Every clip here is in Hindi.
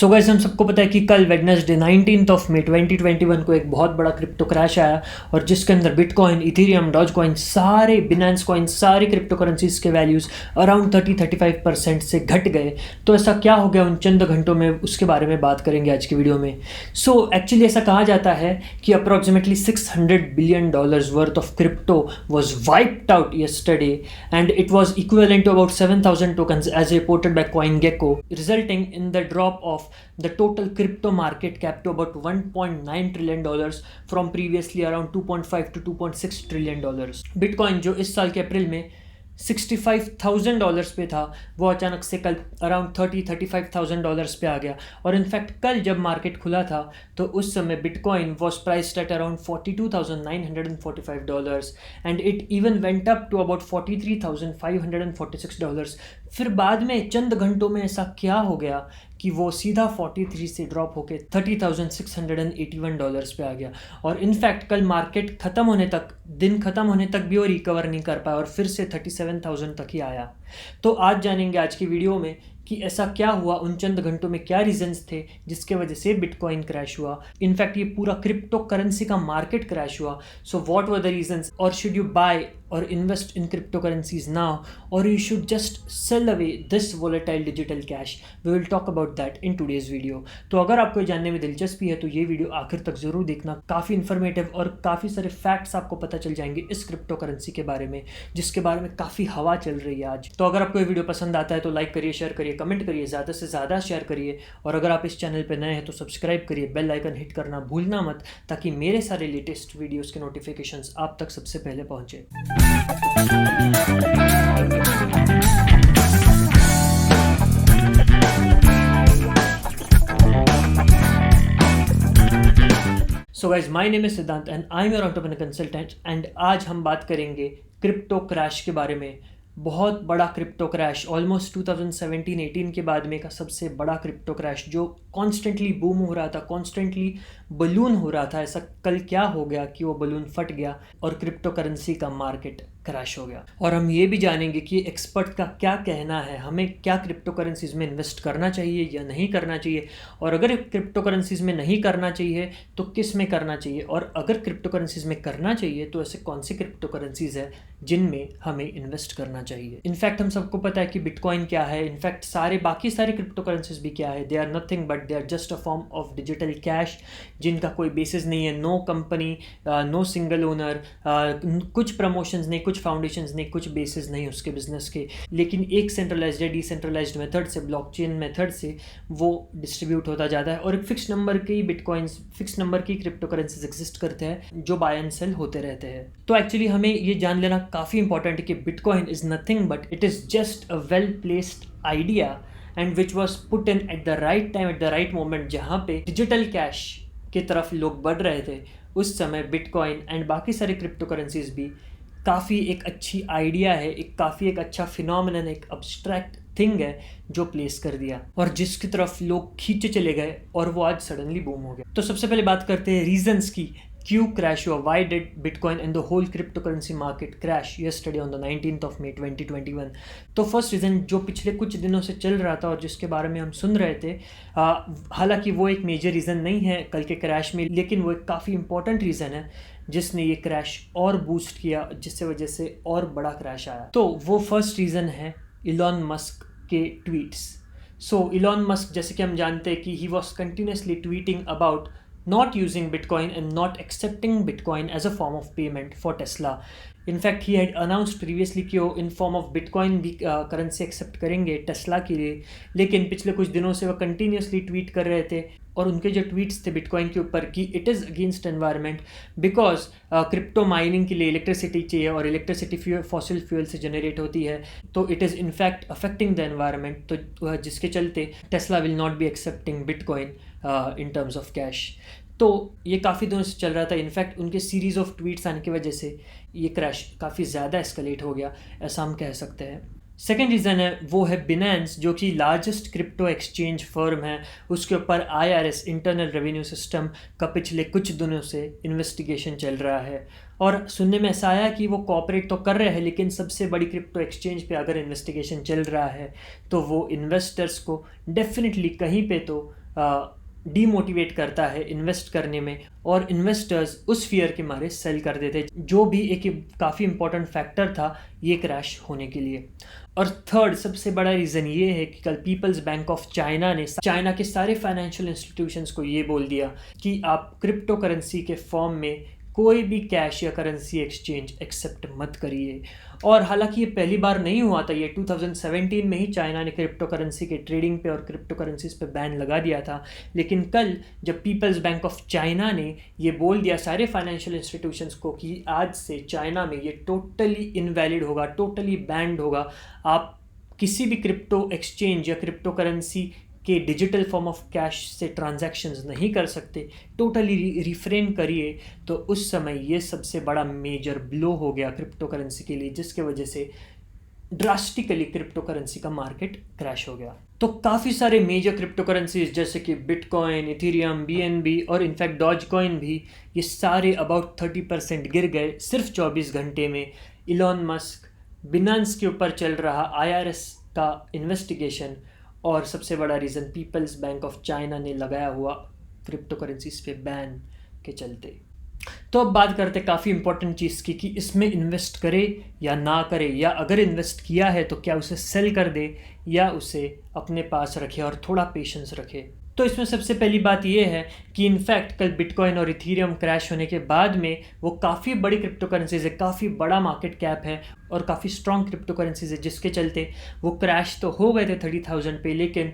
सो गाइस, हम सबको पता है कि कल वेडनेसडे 19 मई 2021 को एक बहुत बड़ा क्रिप्टो क्रैश आया और जिसके अंदर बिटकॉइन, इथेरियम, डॉज कॉइन, सारे बिनांस कॉइन, सारी क्रिप्टो करेंसीज के वैल्यूज़ अराउंड 30-35% से घट गए। तो ऐसा क्या हो गया उन चंद घंटों में, उसके बारे में बात करेंगे आज की वीडियो में। सो एक्चुअली ऐसा कहा जाता है कि approximately $600 billion worth of crypto was wiped out yesterday and it was equivalent to about 7,000 tokens as reported by CoinGecko, resulting in the drop of the total crypto market cap to about $1.9 trillion from previously around 2.5 to 2.6 trillion dollars. Bitcoin जो इस साल के अप्रैल में $65,000 पे था, वो अचानक से कल अराउंड $35,000 पे आ गया। और इनफैक्ट कल जब मार्केट खुला था तो उस समय bitcoin was priced at around $42,945 and it even went up to about $43,546। फिर बाद में चंद घंटों में ऐसा क्या हो गया कि वो सीधा 43 से ड्रॉप होके $30,681 पे आ गया। और इनफैक्ट कल मार्केट ख़त्म होने तक, दिन ख़त्म होने तक भी वो रिकवर नहीं कर पाया और फिर से 37,000 तक ही आया। तो आज जानेंगे आज की वीडियो में कि ऐसा क्या हुआ, उन चंद घंटों में क्या रीजंस थे जिसके वजह से बिटकॉइन क्रैश हुआ। इनफैक्ट ये पूरा क्रिप्टो करेंसी का मार्केट क्रैश हुआ। So what were the reasons, और शुड यू बाय और invest in crypto currencies now और you should just sell away this volatile digital cash. We will talk about that in today's video. तो अगर आपको ये जानने में दिलचस्पी है तो ये वीडियो आखिर तक जरूर देखना। काफ़ी इन्फॉर्मेटिव और काफ़ी सारे फैक्ट्स आपको पता चल जाएंगे इस क्रिप्टो करेंसी के बारे में, जिसके बारे में काफ़ी हवा चल रही है आज। तो अगर आपको ये वीडियो पसंद आता है तो लाइक करिए, शेयर करिए, कमेंट करिए, ज़्यादा से ज़्यादा शेयर करिए। और अगर आप इस चैनल पर नए हैं तो सब्सक्राइब करिए, बेल आइकन हिट करना भूलना मत, ताकि मेरे सारे लेटेस्ट वीडियोस के नोटिफिकेशंस आप तक सबसे पहले पहुंचे। So guys, my name is Siddhant and I am your entrepreneur consultant and आज हम बात करेंगे क्रिप्टो क्रैश के बारे में। बहुत बड़ा क्रिप्टो क्रैश, ऑलमोस्ट 2017-18 के बाद में का सबसे बड़ा क्रिप्टो क्रैश जो कॉन्स्टेंटली बूम हो रहा था, कॉन्स्टेंटली बलून हो रहा था। ऐसा कल क्या हो गया कि वो बलून फट गया और क्रिप्टो करेंसी का मार्केट क्रैश हो गया। और हम ये भी जानेंगे कि एक्सपर्ट का क्या कहना है, हमें क्या क्रिप्टो करेंसीज में इन्वेस्ट करना चाहिए या नहीं करना चाहिए, और अगर क्रिप्टो करेंसीज में नहीं करना चाहिए तो किस में करना चाहिए, और अगर क्रिप्टो करेंसीज में करना चाहिए तो ऐसे कौन सी क्रिप्टो करेंसीज है जिनमें हमें इन्वेस्ट करना चाहिए। इनफैक्ट हम सबको पता है कि बिटकॉइन क्या है, इनफैक्ट बाकी सारे क्रिप्टो करेंसीज भी क्या है। They are nothing but they are just a form of digital cash जिनका कोई बेसिस नहीं है, no company, no single owner, कुछ प्रमोशंस नहीं, कुछ फाउंडेशंस नहीं, कुछ बेसिस नहीं उसके बिजनेस के, लेकिन एक सेंट्रलाइज्ड या डिसेंट्रलाइज्ड मेथड से, ब्लॉकचेन मेथड से वो डिस्ट्रीब्यूट होता जाता है। और एक फिक्स नंबर की बिटकॉइंस, फिक्स नंबर की क्रिप्टो करेंसीज एग्जिस्ट करते हैं जो बाय एंड सेल होते रहते हैं। तो एक्चुअली हमें ये जान लेना काफ़ी इंपॉर्टेंट है कि bitcoin is nothing but it is just a well placed idea and which was put in at the right time, at the right moment, जहाँ पे डिजिटल कैश की तरफ लोग बढ़ रहे थे। उस समय बिटकॉइन एंड बाकी सारे क्रिप्टो करेंसीज भी काफ़ी एक अच्छी आइडिया है, एक अच्छा फिनोमिनन, एक अब्स्ट्रैक्ट थिंग है जो प्लेस कर दिया और जिसकी तरफ लोग खींचे चले गए और वो आज सडनली बूम हो गया। तो सबसे पहले बात करते हैं रीजंस की, क्यों क्रैश हुआ, why did bitcoin and the whole crypto currency market crash yesterday on the 19th May 2021। तो फर्स्ट रीज़न जो पिछले कुछ दिनों से चल रहा था और जिसके बारे में हम सुन रहे थे, हालांकि वो एक मेजर रीज़न नहीं है कल के क्रैश में, लेकिन वो एक काफ़ी इंपॉर्टेंट रीज़न है जिसने ये क्रैश और बूस्ट किया, जिससे वजह से और बड़ा क्रैश आया। तो वो फर्स्ट रीज़न है इलॉन मस्क के ट्वीट्स। सो इलॉन मस्क, जैसे कि हम जानते हैं कि he was continuously tweeting about not using Bitcoin and not accepting Bitcoin as a form of payment for Tesla. In fact, he had announced previously कि वो in form of Bitcoin भी करेंसी एक्सेप्ट करेंगे टेस्ला के लिए, लेकिन पिछले कुछ दिनों से वो कंटिन्यूसली ट्वीट कर रहे थे और उनके जो ट्वीट्स थे बिटकॉइन के ऊपर कि it is against environment because crypto mining के लिए इलेक्ट्रिसिटी चाहिए और इलेक्ट्रिसिटी फॉसिल फ्यूल से जनरेट होती है, तो it is in fact affecting the environment. तो जिसके चलते Tesla will not be accepting bitcoin in terms of cash. तो ये काफ़ी दिनों से चल रहा था। इनफैक्ट उनके सीरीज़ ऑफ ट्वीट्स आने की वजह से ये क्रैश काफ़ी ज़्यादा एस्केलेट हो गया, ऐसा हम कह सकते हैं। सेकेंड रीज़न है वो है बिनेंस, जो कि लार्जेस्ट क्रिप्टो एक्सचेंज फर्म है। उसके ऊपर IRS, इंटरनल रेवेन्यू सिस्टम का पिछले कुछ दिनों से इन्वेस्टिगेशन चल रहा है और सुनने में ऐसा आया कि वो कोऑपरेट तो कर रहे हैं, लेकिन सबसे बड़ी क्रिप्टो एक्सचेंज पे अगर इन्वेस्टिगेशन चल रहा है तो वो इन्वेस्टर्स को डेफिनेटली कहीं पे तो डीमोटिवेट करता है इन्वेस्ट करने में, और इन्वेस्टर्स उस फियर के मारे सेल कर देते, जो भी एक काफ़ी इंपॉर्टेंट फैक्टर था ये क्रैश होने के लिए। और थर्ड सबसे बड़ा रीज़न ये है कि कल पीपल्स बैंक ऑफ चाइना ने चाइना के सारे फाइनेंशियल इंस्टीट्यूशंस को ये बोल दिया कि आप क्रिप्टो करेंसी के फॉर्म में कोई भी कैश या करेंसी एक्सचेंज एक्सेप्ट मत करिए। और हालांकि ये पहली बार नहीं हुआ था, ये 2017 में ही चाइना ने क्रिप्टो करेंसी के ट्रेडिंग पे और क्रिप्टो करेंसीज पे बैन लगा दिया था। लेकिन कल जब पीपल्स बैंक ऑफ चाइना ने ये बोल दिया सारे फाइनेंशियल इंस्टीट्यूशंस को कि आज से चाइना में ये टोटली इनवैलिड होगा, टोटली बैंड होगा, आप किसी भी क्रिप्टो एक्सचेंज या क्रिप्टो करेंसी के डिजिटल फॉर्म ऑफ कैश से ट्रांजैक्शंस नहीं कर सकते, टोटली रिफ्रेन करिए, तो उस समय ये सबसे बड़ा मेजर ब्लो हो गया क्रिप्टो करेंसी के लिए, जिसके वजह से ड्रास्टिकली क्रिप्टो करेंसी का मार्केट क्रैश हो गया। तो काफ़ी सारे मेजर क्रिप्टो करेंसीज जैसे कि बिटकॉइन, इथेरियम, BNB और इनफैक्ट डॉज कॉइन भी, ये सारे अबाउट 30% गिर गए सिर्फ 24 घंटे में। इलॉन मस्क, बिनांस के ऊपर चल रहा IRS का इन्वेस्टिगेशन, और सबसे बड़ा reason People's Bank of China ने लगाया हुआ क्रिप्टो करेंसीज पे बैन के चलते। तो अब बात करते काफ़ी इंपॉर्टेंट चीज़ की कि इसमें इन्वेस्ट करे या ना करे, या अगर इन्वेस्ट किया है तो क्या उसे सेल कर दे या उसे अपने पास रखे और थोड़ा पेशेंस रखे। तो इसमें सबसे पहली बात यह है कि इनफैक्ट कल बिटकॉइन और इथेरियम क्रैश होने के बाद में वो काफ़ी बड़ी क्रिप्टो करेंसीज है, काफ़ी बड़ा मार्केट कैप है और काफ़ी स्ट्रॉन्ग क्रिप्टो करेंसीज है, जिसके चलते वो क्रैश तो हो गए थे 30,000 पे, लेकिन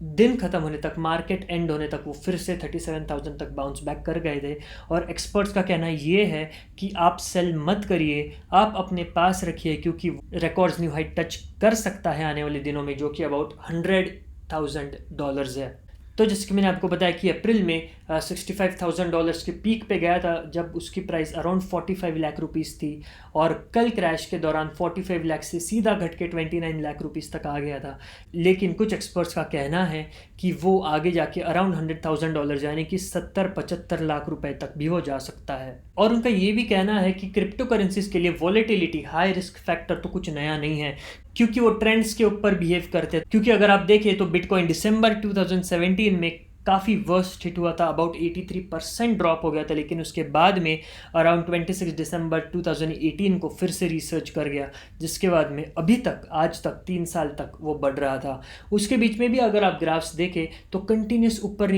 दिन ख़त्म होने तक, मार्केट एंड होने तक वो फिर से 37,000 तक बाउंस बैक कर गए थे। और एक्सपर्ट्स का कहना ये है कि आप सेल मत करिए, आप अपने पास रखिए, क्योंकि रिकॉर्ड्स न्यू हाइट टच कर सकता है आने वाले दिनों में, जो कि अबाउट $100,000 है। तो जैसे कि मैंने आपको बताया कि अप्रैल में $65,000 के पीक पे गया था, जब उसकी प्राइस अराउंड 45 लाख रुपीस थी, और कल क्रैश के दौरान 45 लाख से सीधा घट के 29 लाख रुपीस तक आ गया था। लेकिन कुछ एक्सपर्ट्स का कहना है कि वो आगे जाके अराउंड $100,000 यानी कि 70-75 लाख रुपए तक भी हो जा सकता है। और उनका ये भी कहना है कि क्रिप्टो करेंसीज के लिए वॉलेटिलिटी, हाई रिस्क फैक्टर तो कुछ नया नहीं है, क्योंकि वो ट्रेंड्स के ऊपर बिहेव करते हैं। क्योंकि अगर आप देखें तो बिटकॉइन दिसंबर 2017 में काफ़ी वर्स्ट हिट हुआ था, अबाउट 83% ड्रॉप हो गया था, लेकिन उसके बाद में अराउंड 26 दिसंबर 2018 को फिर से रिसर्च कर गया, जिसके बाद में अभी तक, आज तक 3 साल तक वो बढ़ रहा था। उसके बीच में भी अगर आप ग्राफ्स देखें तो कंटिन्यूस ऊपर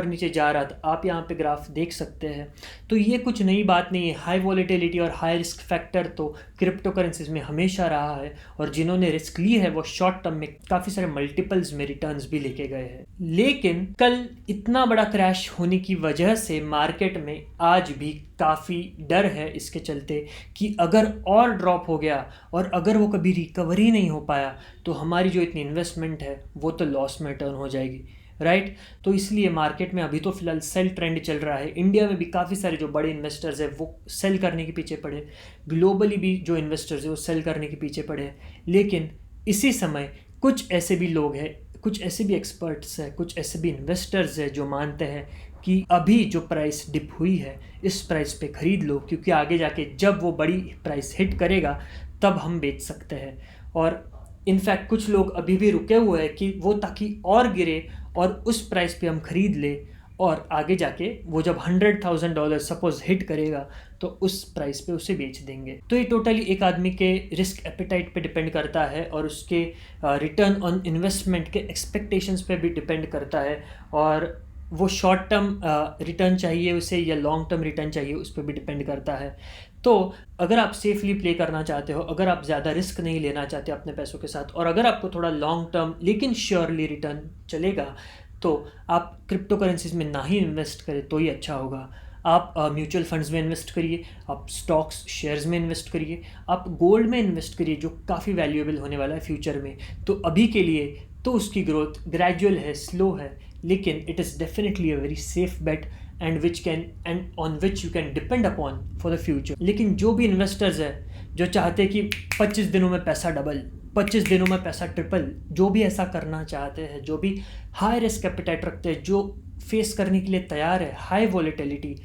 नीचे जा रहा था, आप यहाँ पे ग्राफ देख सकते हैं। तो ये कुछ नई बात नहीं है, हाई वॉलेटिलिटी और हाई रिस्क फैक्टर तो क्रिप्टो करेंसीज में हमेशा रहा है, और जिन्होंने रिस्क ली है वो शॉर्ट टर्म में काफ़ी सारे मल्टीपल्स में रिटर्न्स भी लेके गए हैं। लेकिन कल इतना बड़ा क्रैश होने की वजह से मार्केट में आज भी काफ़ी डर है इसके चलते कि अगर और ड्रॉप हो गया और अगर वो कभी रिकवरी नहीं हो पाया तो हमारी जो इतनी इन्वेस्टमेंट है वो तो लॉस में टर्न हो जाएगी, राइट। तो इसलिए मार्केट में अभी तो फिलहाल सेल ट्रेंड चल रहा है। इंडिया में भी काफ़ी सारे जो बड़े इन्वेस्टर्स हैं वो सेल करने के पीछे पड़े, ग्लोबली भी जो इन्वेस्टर्स हैं वो सेल करने के पीछे पड़े। लेकिन इसी समय कुछ ऐसे भी लोग हैं, कुछ ऐसे भी एक्सपर्ट्स हैं, कुछ ऐसे भी इन्वेस्टर्स हैं जो मानते हैं कि अभी जो प्राइस डिप हुई है इस प्राइस पे ख़रीद लो, क्योंकि आगे जाके जब वो बड़ी प्राइस हिट करेगा तब हम बेच सकते हैं। और इनफैक्ट कुछ लोग अभी भी रुके हुए हैं कि वो ताकि और गिरे और उस प्राइस पे हम ख़रीद ले, और आगे जाके वो जब $100,000 सपोज हिट करेगा तो उस प्राइस पे उसे बेच देंगे। तो ये टोटली एक आदमी के रिस्क एपेटाइट पे डिपेंड करता है और उसके रिटर्न ऑन इन्वेस्टमेंट के एक्सपेक्टेशंस पे भी डिपेंड करता है, और वो शॉर्ट टर्म रिटर्न चाहिए उसे या लॉन्ग टर्म रिटर्न चाहिए उस पर भी डिपेंड करता है। तो अगर आप सेफली प्ले करना चाहते हो, अगर आप ज़्यादा रिस्क नहीं लेना चाहते अपने पैसों के साथ, और अगर आपको थोड़ा लॉन्ग टर्म लेकिन श्योरली रिटर्न चलेगा, तो आप क्रिप्टो करेंसीज में ना ही इन्वेस्ट करें तो ही अच्छा होगा। आप म्यूचुअल फंड्स में इन्वेस्ट करिए, आप स्टॉक्स शेयर्स में इन्वेस्ट करिए, आप गोल्ड में इन्वेस्ट करिए जो काफ़ी वैल्यूएबल होने वाला है फ्यूचर में। तो अभी के लिए तो उसकी ग्रोथ ग्रेजुअल है, स्लो है, लेकिन it is definitely a very safe bet and on which you can depend upon for the future. लेकिन जो भी इन्वेस्टर्स है जो चाहते हैं कि 25 दिनों में पैसा डबल, 25 दिनों में पैसा ट्रिपल, जो भी ऐसा करना चाहते हैं, जो भी हाई रिस्क एपेटाइट रखते हैं, जो फेस करने के लिए तैयार है हाई वॉलेटिलिटी,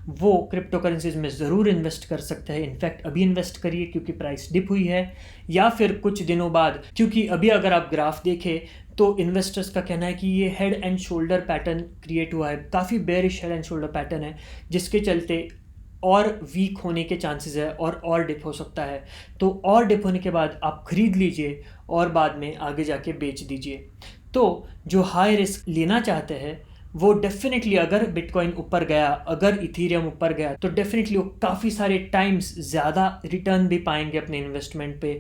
वो क्रिप्टो करेंसीज में ज़रूर इन्वेस्ट कर सकते हैं। इनफैक्ट अभी इन्वेस्ट करिए क्योंकि प्राइस डिप हुई है, या फिर कुछ दिनों बाद, क्योंकि अभी अगर आप ग्राफ देखें तो इन्वेस्टर्स का कहना है कि ये head and shoulder pattern create हुआ है, काफ़ी bearish head and shoulder pattern है, जिसके चलते और वीक होने के चांसेस है और डिप हो सकता है। तो और डिप होने के बाद आप ख़रीद लीजिए और बाद में आगे जाके बेच दीजिए। तो जो हाई रिस्क लेना चाहते हैं वो डेफिनेटली, अगर बिटकॉइन ऊपर गया, अगर इथीरियम ऊपर गया, तो डेफिनेटली वो काफ़ी सारे टाइम्स ज़्यादा रिटर्न भी पाएंगे अपने इन्वेस्टमेंट पे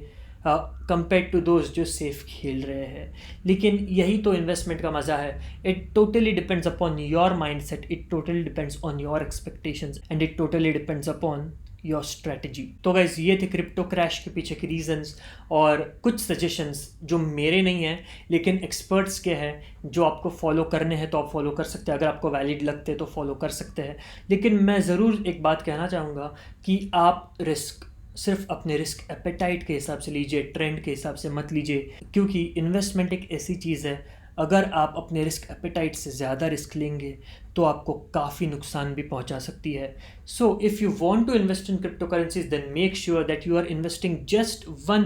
कंपेयर टू दोज जो सेफ खेल रहे हैं। लेकिन यही तो इन्वेस्टमेंट का मज़ा है। It totally depends upon your mind set, it totally depends on your expectations and it totally depends upon your strategy. तो गाइज ये थे क्रिप्टो क्रैश के पीछे के रीजंस और कुछ सजेशंस जो मेरे नहीं हैं लेकिन एक्सपर्ट्स के हैं, जो आपको फॉलो करने हैं तो आप फॉलो कर सकते हैं, अगर आपको वैलिड लगते हैं तो फॉलो कर सकते हैं। लेकिन मैं ज़रूर एक बात कहना चाहूँगा कि आप रिस्क सिर्फ अपने रिस्क एपेटाइट के हिसाब से लीजिए, ट्रेंड के हिसाब से मत लीजिए, क्योंकि इन्वेस्टमेंट एक ऐसी चीज़ है, अगर आप अपने रिस्क एपेटाइट से ज़्यादा रिस्क लेंगे तो आपको काफ़ी नुकसान भी पहुंचा सकती है। So if you want to invest in crypto currencies then make sure that you are investing just one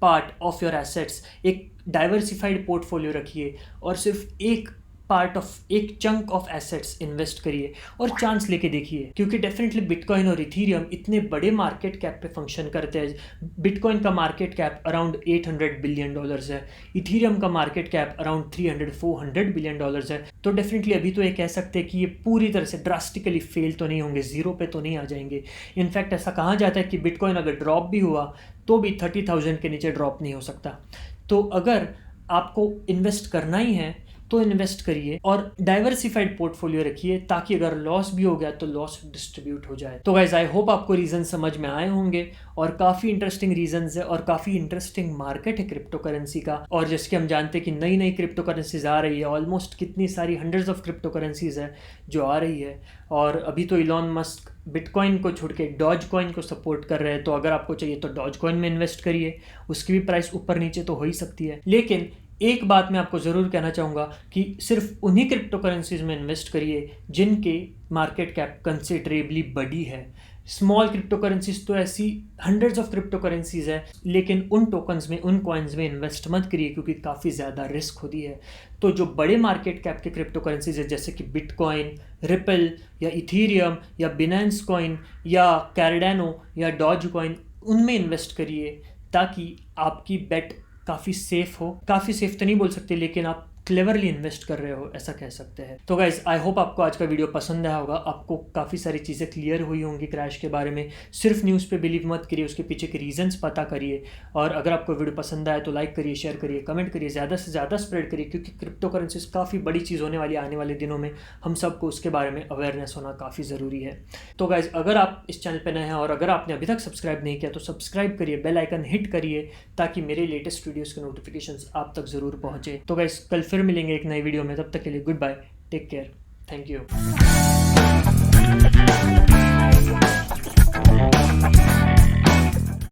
part of your assets. एक डाइवर्सिफाइड पोर्टफोलियो रखिए और सिर्फ एक चंक ऑफ एसेट्स इन्वेस्ट करिए और चांस लेके देखिए, क्योंकि डेफिनेटली बिटकॉइन और इथीरियम इतने बड़े मार्केट कैप पे फंक्शन करते हैं। बिटकॉइन का मार्केट कैप अराउंड $800 बिलियन है, इथीरियम का मार्केट कैप अराउंड $300-400 बिलियन है। तो डेफिनेटली अभी तो ये कह सकते हैं कि ये पूरी तरह से ड्रास्टिकली फेल तो नहीं होंगे, ज़ीरो पे तो नहीं आ जाएंगे। इनफैक्ट ऐसा कहा जाता है कि बिटकॉइन अगर ड्रॉप भी हुआ तो भी 30,000 के नीचे ड्रॉप नहीं हो सकता। तो अगर आपको इन्वेस्ट करना ही है तो इन्वेस्ट करिए और डाइवर्सिफाइड पोर्टफोलियो रखिए, ताकि अगर लॉस भी हो गया तो लॉस डिस्ट्रीब्यूट हो जाए। तो गाइज आई होप आपको रीज़न समझ में आए होंगे और काफ़ी इंटरेस्टिंग रीजंस है और काफ़ी इंटरेस्टिंग मार्केट है क्रिप्टो करेंसी का। और जैसे कि हम जानते हैं कि नई नई क्रिप्टो करेंसीज आ रही है, ऑलमोस्ट कितनी सारी हंड्रेड्स ऑफ क्रिप्टो करेंसीज है जो आ रही है। और अभी तो इलॉन मस्क बिटकॉइन को छोड़ के डॉज कॉइन को सपोर्ट कर रहे हैं, तो अगर आपको चाहिए तो डॉज कॉइन में इन्वेस्ट करिए, उसकी भी प्राइस ऊपर नीचे तो हो ही सकती है। लेकिन एक बात मैं आपको ज़रूर कहना चाहूँगा कि सिर्फ उन्हीं क्रिप्टो करेंसीज में इन्वेस्ट करिए जिनके मार्केट कैप कंसिडरेबली बड़ी है। स्मॉल क्रिप्टो करेंसीज तो ऐसी हंड्रेड्स ऑफ क्रिप्टो करेंसीज है, लेकिन उन टोकन्स में, उन कॉइन्स में इन्वेस्ट मत करिए क्योंकि काफ़ी ज़्यादा रिस्क होती है। तो जो बड़े मार्केट कैप के क्रिप्टो करेंसीज है जैसे कि बिटकॉइन, रिपल या इथीरियम या बिनेंस कॉइन या कैरडानो या डॉज कॉइन, उनमें इन्वेस्ट करिए ताकि आपकी बेट काफ़ी सेफ हो। काफ़ी सेफ तो नहीं बोल सकते, लेकिन आप क्लेवरली इन्वेस्ट कर रहे हो, ऐसा कह सकते हैं। तो गाइज आई होप आपको आज का वीडियो पसंद आया होगा, आपको काफ़ी सारी चीज़ें क्लियर हुई होंगी क्रैश के बारे में। सिर्फ न्यूज़ पे बिलीव मत करिए, उसके पीछे के रीजंस पता करिए। और अगर आपको वीडियो पसंद आए तो लाइक करिए, शेयर करिए, कमेंट करिए, ज़्यादा से ज़्यादा स्प्रेड करिए, क्योंकि क्रिप्टो करेंसीज काफ़ी बड़ी चीज़ होने वाली आने वाले दिनों में। हम सबको उसके बारे में अवेयरनेस होना काफ़ी ज़रूरी है। तो गाइज अगर आप इस चैनल पर नए हैं और अगर आपने अभी तक सब्सक्राइब नहीं किया तो सब्सक्राइब करिए, बेल आइकन हिट करिए ताकि मेरे लेटेस्ट वीडियोज़ के नोटिफिकेशंस आप तक ज़रूर पहुँचे। तो गाइज कल फिर मिलेंगे एक नई वीडियो में, तब तक के लिए goodbye, take care, thank you.